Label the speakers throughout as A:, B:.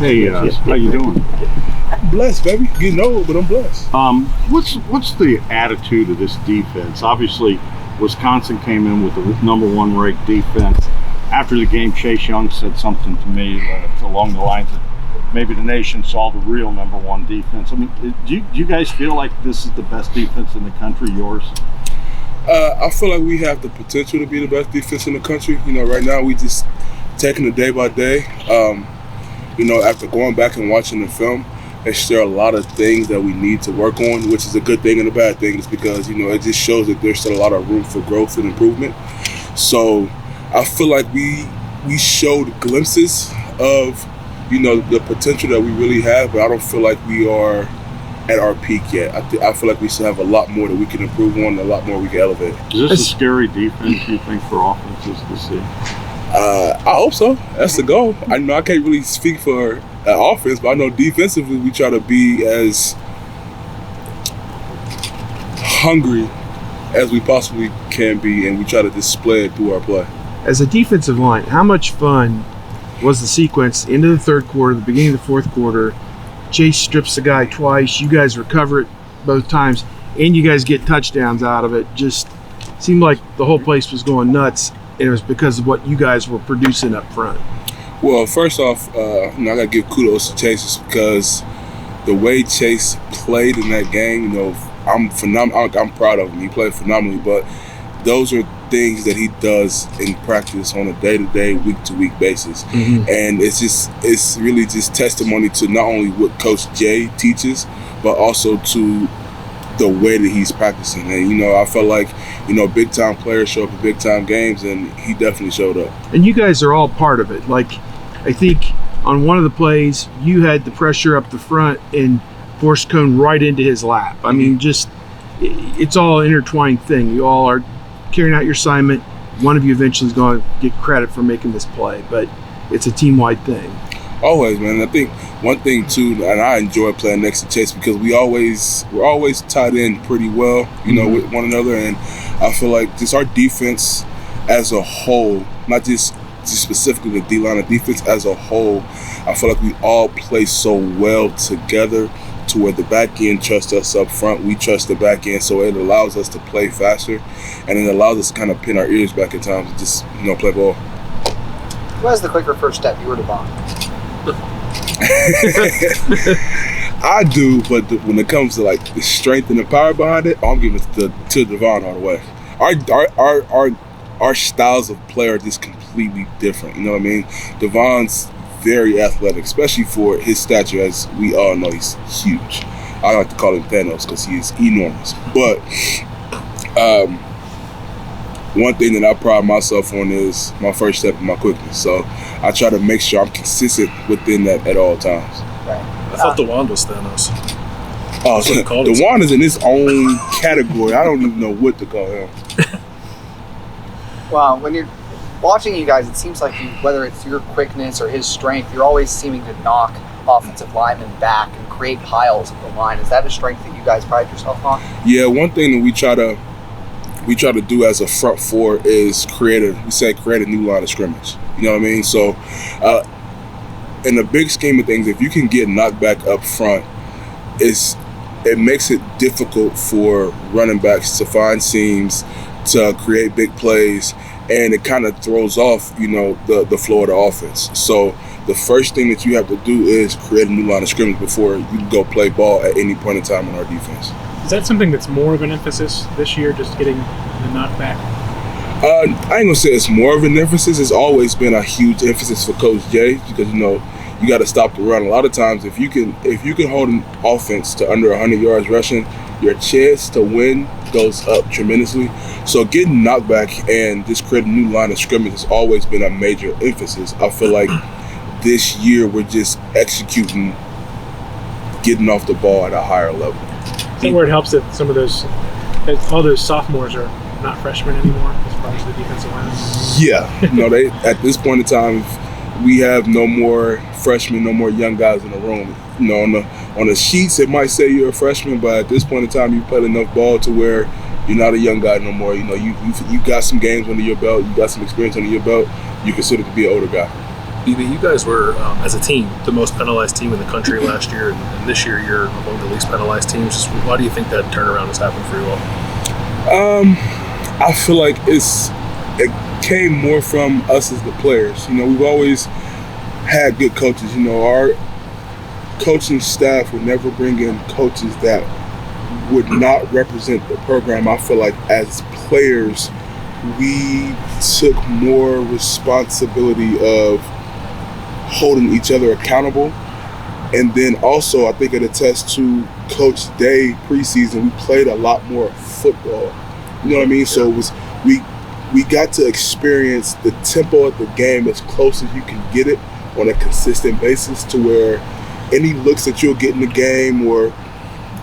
A: Hey, how you doing?
B: Blessed, baby. Getting old, but I'm blessed.
A: What's the attitude of this defense? Obviously, Wisconsin came in with the #1 ranked defense. After the game, Chase Young said something to me along the lines of maybe the nation saw the real #1 defense. I mean, do you guys feel like this is the best defense in the country, yours?
B: I feel like we have the potential to be the best defense in the country. You know, right now we just taking it day by day. You know, after going back and watching the film, there's still a lot of things that we need to work on, which is a good thing and a bad thing. Is because, you know, it just shows that there's still a lot of room for growth and improvement. So I feel like we showed glimpses of, you know, the potential that we really have, but I don't feel like we are at our peak yet. I feel like we still have a lot more that we can improve on, a lot more we can elevate.
A: Is this a scary defense, you think, for offenses to see?
B: I hope so. That's the goal. I know I can't really speak for offense, but I know defensively we try to be as hungry as we possibly can be, and we try to display it through our play.
C: As a defensive line, how much fun was the sequence into the third quarter, the beginning of the fourth quarter? Chase strips the guy twice. You guys recover it both times, and you guys get touchdowns out of it. Just seemed like the whole place was going nuts, and it was because of what you guys were producing up front.
B: Well, first off, I got to give kudos to Chase just because the way Chase played in that game, you know, I'm proud of him. He played phenomenally, but those are things that he does in practice on a day-to-day, week-to-week basis. Mm-hmm. And it's really just testimony to not only what Coach Jay teaches, but also to the way that he's practicing. And, you know, I felt like, you know, big-time players show up in big-time games, and he definitely showed up.
C: And you guys are all part of it. Like, I think on one of the plays, you had the pressure up the front and forced Cone right into his lap. I mean, just it's all an intertwined thing. You all are carrying out your assignment. One of you eventually is going to get credit for making this play, but it's a team-wide thing.
B: Always, man. I think one thing too, and I enjoy playing next to Chase because we're always tied in pretty well, you know, with one another. And I feel like just our defense as a whole, not just specifically the D-line, the defense as a whole, I feel like we all play so well together to where the back end trusts us up front. We trust the back end, so it allows us to play faster, and it allows us to kind of pin our ears back at times and just, you know, play ball.
D: Who has the quicker first step, you or Devon?
B: I do, but when it comes to like the strength and the power behind it, I'm giving it to Devon all the way. Our styles of play are just completely different. You know what I mean? Devon's very athletic, especially for his stature, as we all know he's huge. I like to call him Thanos because he is enormous. But one thing that I pride myself on is my first step and my quickness. So I try to make sure I'm consistent within that at all times.
D: Right.
E: I thought DeWan was Thanos.
B: Oh, DeWan is in his own category. I don't even know what to call him.
D: Well, when you're watching you guys, it seems like whether it's your quickness or his strength, you're always seeming to knock offensive linemen back and create piles of the line. Is that a strength that you guys pride yourself on? Yeah,
B: one thing that we try to do as a front four is create a new line of scrimmage. You know what I mean? So in the big scheme of things, if you can get knocked back up front, it makes it difficult for running backs to find seams, to create big plays, and it kind of throws off, you know, the flow of the offense. So the first thing that you have to do is create a new line of scrimmage before you can go play ball at any point in time in our defense.
E: Is that something that's more of an emphasis this year, just getting the knockback?
B: I ain't gonna say it's more of an emphasis. It's always been a huge emphasis for Coach Jay because, you know, you got to stop the run. A lot of times, if you can hold an offense to under 100 yards rushing, your chance to win goes up tremendously. So getting knocked back and just creating a new line of scrimmage has always been a major emphasis. I feel like this year we're just executing, getting off the ball at a higher level.
E: Is that where it helps that some of all those sophomores are not freshmen anymore as far as the defensive line?
B: Yeah, no, they at this point in time, we have no more freshmen, no more young guys in the room. You know, on the sheets it might say you're a freshman, but at this point in time, you played enough ball to where you're not a young guy no more. You know, you got some games under your belt, you got some experience under your belt. You consider to be an older guy.
F: BB, you guys were, as a team, the most penalized team in the country last year, and this year you're among the least penalized teams. Just why do you think that turnaround has happened for you all?
B: I feel like it came more from us as the players. You know, we've always had good coaches. You know, our coaching staff would never bring in coaches that would not represent the program. I feel like as players, we took more responsibility of holding each other accountable. And then also, I think it attests to Coach Day preseason, we played a lot more football. You know what I mean? So it was we got to experience the tempo of the game as close as you can get it on a consistent basis, to where any looks that you'll get in the game or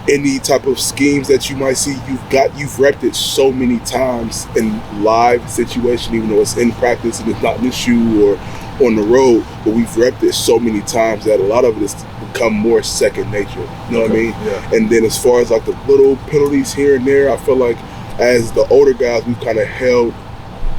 B: any type of schemes that you might see, you've repped it so many times in live situation, even though it's in practice and it's not in the shoe or on the road, but we've repped it so many times that a lot of it has become more second nature. You know what I mean?
F: Yeah.
B: And then as far as like the little penalties here and there, I feel like as the older guys, we've kind of held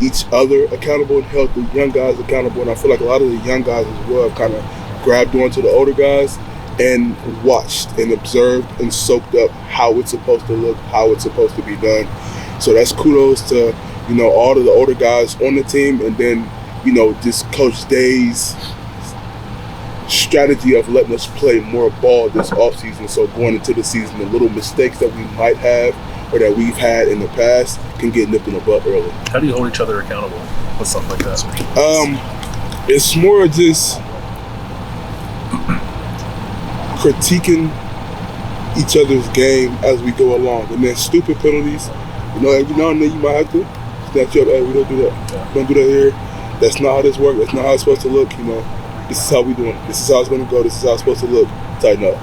B: each other accountable and held the young guys accountable. And I feel like a lot of the young guys as well have kind of grabbed onto the older guys and watched and observed and soaked up how it's supposed to look, how it's supposed to be done. So that's kudos to, you know, all of the older guys on the team, and then, you know, just Coach Day's strategy of letting us play more ball this offseason. So going into the season, the little mistakes that we might have or that we've had in the past can get nipped in the butt early.
F: How do you hold each other accountable with stuff like that?
B: It's more just critiquing each other's game as we go along. And then stupid penalties, you know, every now and then you might have to snatch you up, hey, we don't do that. Don't do that here. That's not how this works. That's not how it's supposed to look, you know. This is how we doing it. This is how it's going to go. This is how it's supposed to look. Tighten up.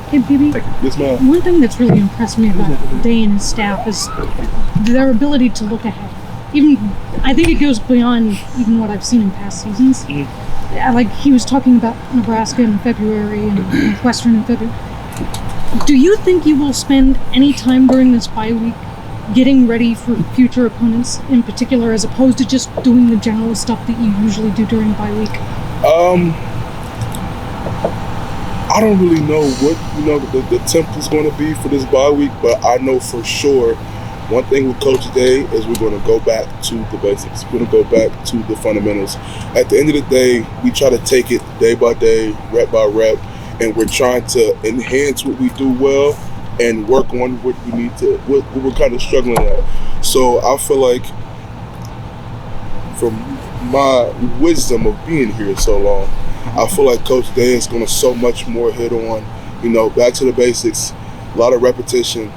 G: Hey, BB,
B: Yes, ma'am.
G: one thing that's really impressed me about Day and his staff is their ability to look ahead. Even, I think it goes beyond even what I've seen in past seasons. Like, he was talking about Nebraska in February and Northwestern in February. Do you think you will spend any time during this bye week getting ready for future opponents in particular, as opposed to just doing the general stuff that you usually do during bye week?
B: I don't really know what, you know, the temp is going to be for this bye week, but I know for sure one thing with Coach Day is we're going to go back to the basics. We're going to go back to the fundamentals. At the end of the day, we try to take it day by day, rep by rep, and we're trying to enhance what we do well and work on what we need to, what we're kind of struggling at. So I feel like, from my wisdom of being here so long, I feel like Coach Day is going to so much more hit on, you know, back to the basics, a lot of repetition,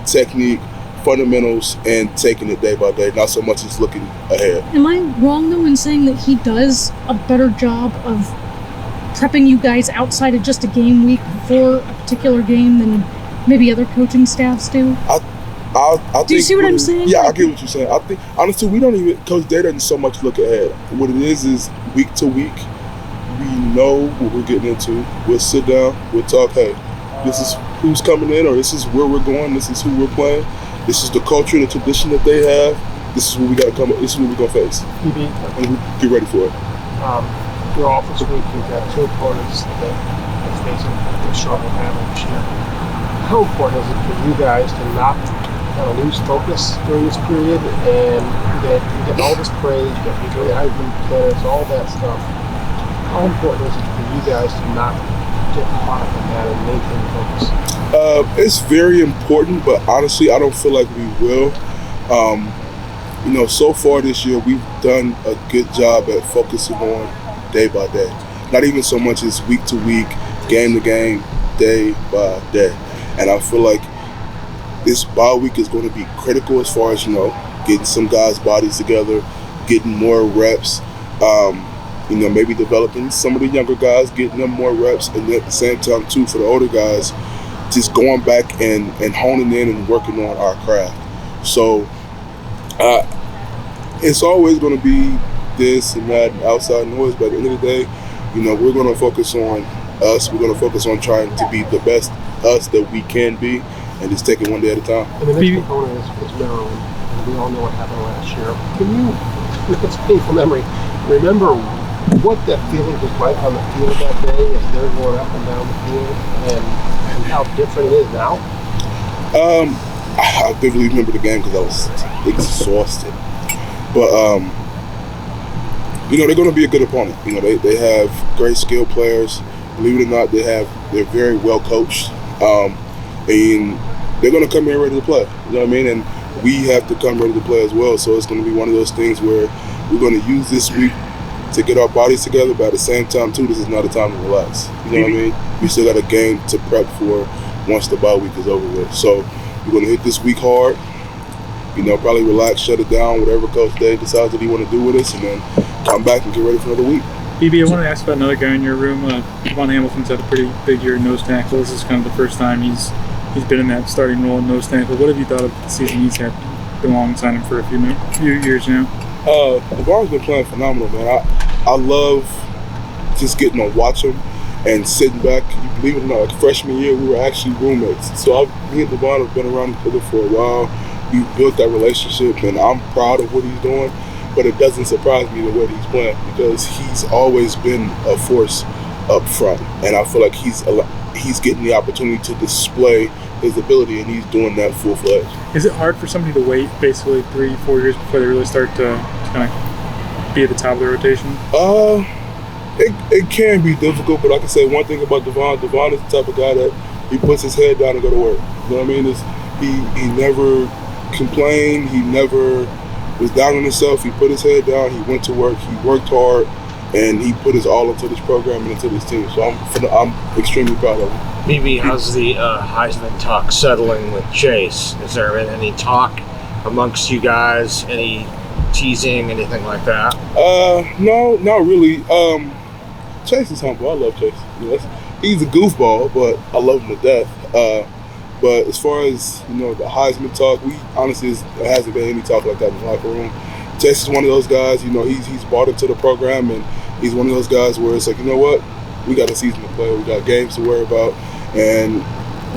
B: technique, fundamentals, and taking it day by day, not so much as looking ahead.
G: Am I wrong, though, in saying that he does a better job of prepping you guys outside of just a game week for a particular game than maybe other coaching staffs do?
B: Do
G: you see what I'm saying?
B: Yeah, I get what you're saying. I think, honestly, we don't even, Coach Day doesn't so much look ahead. What it is week to week, we know what we're getting into. We'll sit down, we'll talk, hey, this is who's coming in, or this is where we're going, this is who we're playing, this is the culture, the tradition that they have, this is what we got to come up, this is what we're going to face. And we get ready for it.
E: Your office week, you've got two opponents that are facing a struggle family this year. How important is it for you guys to not kind of lose focus during this period, and that you get all this praise, but you get Heisman players, all that stuff? How important is it for you guys to not get caught up in that and maintain focus?
B: It's very important, but honestly, I don't feel like we will. You know, so far this year, we've done a good job at focusing on day by day. Not even so much as week to week, game to game, day by day. And I feel like this bye week is going to be critical as far as, you know, getting some guys' bodies together, getting more reps, you know, maybe developing some of the younger guys, getting them more reps, and at the same time, too, for the older guys, just going back and honing in and working on our craft. So it's always going to be this and that and outside noise, but at the end of the day, you know, we're going to focus on us. We're going to focus on trying to be the best us that we can be, and just take it one day at a time.
E: And the next component is Maryland, and we all know what happened last year. Can you, it's painful memory, remember what that feeling was like on the field that day as they're going up and down the field, and how different it is now?
B: I vividly remember the game because I was exhausted. But, they're going to be a good opponent. They have great skilled players. Believe it or not, they're very well coached. And they're going to come here ready to play. You know what I mean? And we have to come ready to play as well. So it's going to be one of those things where we're going to use this week to get our bodies together, but at the same time, too, this is not a time to relax. You know what I mean? We still got a game to prep for once the bye week is over with. So we're going to hit this week hard, probably relax, shut it down, whatever Coach Dave decides that he want to do with us, and then come back and get ready for another week.
H: BB, I want to ask about another guy in your room. Devon Hamilton's had a pretty big year in nose tackle. This is kind of the first time he's been in that starting role in nose tackle. What have you thought of the season he's had? Been alongside him for a few years now.
B: Devon's been playing phenomenal, man. I love just getting to watch him and sitting back. You believe it or not, like freshman year, we were actually roommates. So me and Devon have been around each other for a while. We built that relationship, and I'm proud of what he's doing. But it doesn't surprise me the way he's playing because he's always been a force up front, and I feel like he's getting the opportunity to display his ability, and he's doing that full-fledged.
H: Is it hard for somebody to wait basically 3-4 years before they really start to kind of be at the top of the rotation?
B: It can be difficult, but I can say one thing about Devon. Devon is the type of guy that he puts his head down and go to work. You know what I mean? He never complained. He never was down on himself. He put his head down. He went to work. He worked hard, and he put his all into this program and into this team. So I'm extremely proud of him.
I: BB, how's the Heisman talk settling with Chase? Is there been any talk amongst you guys? Any teasing, anything like that?
B: No, not really. Chase is humble. I love Chase. He's a goofball, but I love him to death. But as far as the Heisman talk, we honestly there hasn't been any talk like that in the locker room. Chase is one of those guys. He's bought into the program, and he's one of those guys where it's like, you know what, we got a season to play. We got games to worry about, and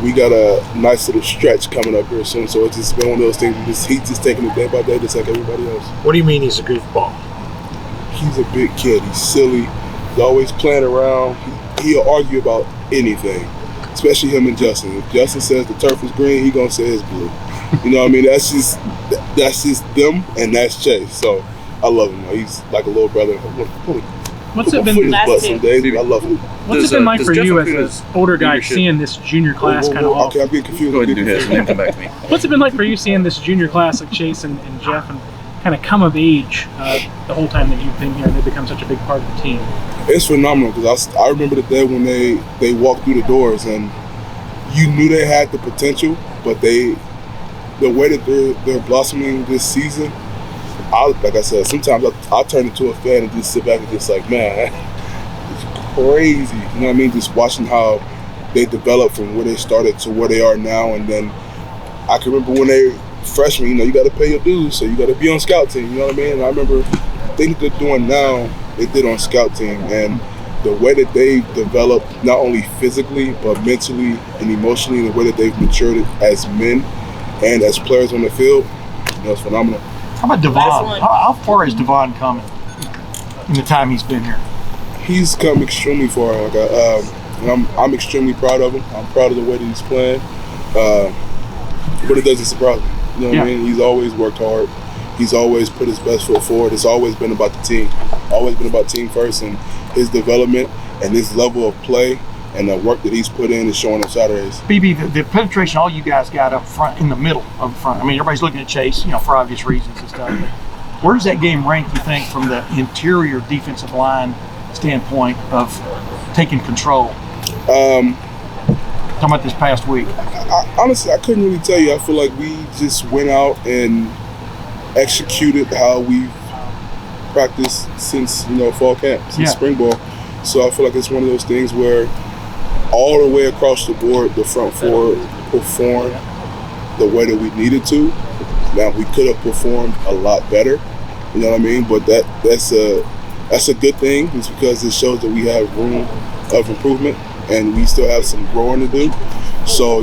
B: we got a nice little stretch coming up here soon. So it's just been one of those things. He's just taking it day by day, just like everybody else.
I: What do you mean he's a goofball?
B: He's a big kid. He's silly. He's always playing around. He'll argue about anything. Especially him and Justin. If Justin says the turf is green, he gonna say it's blue. You know what I mean? That's just them, and that's Chase. So I love him. He's like a little brother.
H: What's it been
B: I love him.
H: What's it been like for you as an older guy seeing this junior class kind of all?
B: Okay, I'm getting confused.
J: Go ahead and do his and then come back to me.
H: What's it been like for you seeing this junior class like Chase and Jeff and kind of come of age the whole time that you've been here and they've become such a big part of the team?
B: It's phenomenal because I remember the day when they walked through the doors and you knew they had the potential, but the way that they're blossoming this season, like I said, sometimes I turn into a fan and just sit back and just like, man, it's crazy. You know what I mean? Just watching how they developed from where they started to where they are now. And then I can remember when they freshmen, you got to pay your dues, so you got to be on scout team. You know what I mean? And I remember things they're doing now, they did on scout team, and the way that they've developed not only physically but mentally and emotionally, the way that they've matured as men and as players on the field, it's phenomenal.
K: How about Devon? How far has Devon come in the time he's been here?
B: He's come extremely far. And I'm extremely proud of him. I'm proud of the way that he's playing. But it doesn't surprise me. You know what I mean? He's always worked hard. He's always put his best foot forward. It's always been about the team. Always been about team first, and his development and his level of play and the work that he's put in is showing on Saturdays.
K: BB, the penetration all you guys got up front, in the middle of the front. I mean, everybody's looking at Chase, for obvious reasons and stuff. But where does that game rank, you think, from the interior defensive line standpoint of taking control? Talking about this past week.
B: Honestly, I couldn't really tell you. I feel like we just went out and executed how we've practiced since fall camp, since spring ball. So I feel like it's one of those things where all the way across the board, the front four performed the way that we needed to. Now we could have performed a lot better, you know what I mean? But that's a good thing. It's because it shows that we have room of improvement and we still have some growing to do. So,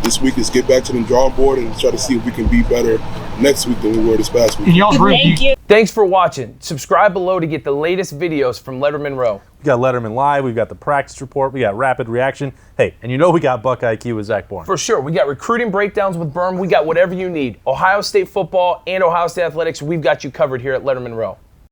B: this week is get back to the drawing board and try to see if we can be better next week than we were this past week.
K: In y'all's room,
J: Thanks for watching. Subscribe below to get the latest videos from Lettermen Row.
L: We got Letterman Live, we've got the practice report, we got rapid reaction. Hey, and we got Buckeye IQ with Zach Bourne.
J: For sure. We got recruiting breakdowns with Berm. We got whatever you need. Ohio State football and Ohio State athletics, we've got you covered here at Lettermen Row.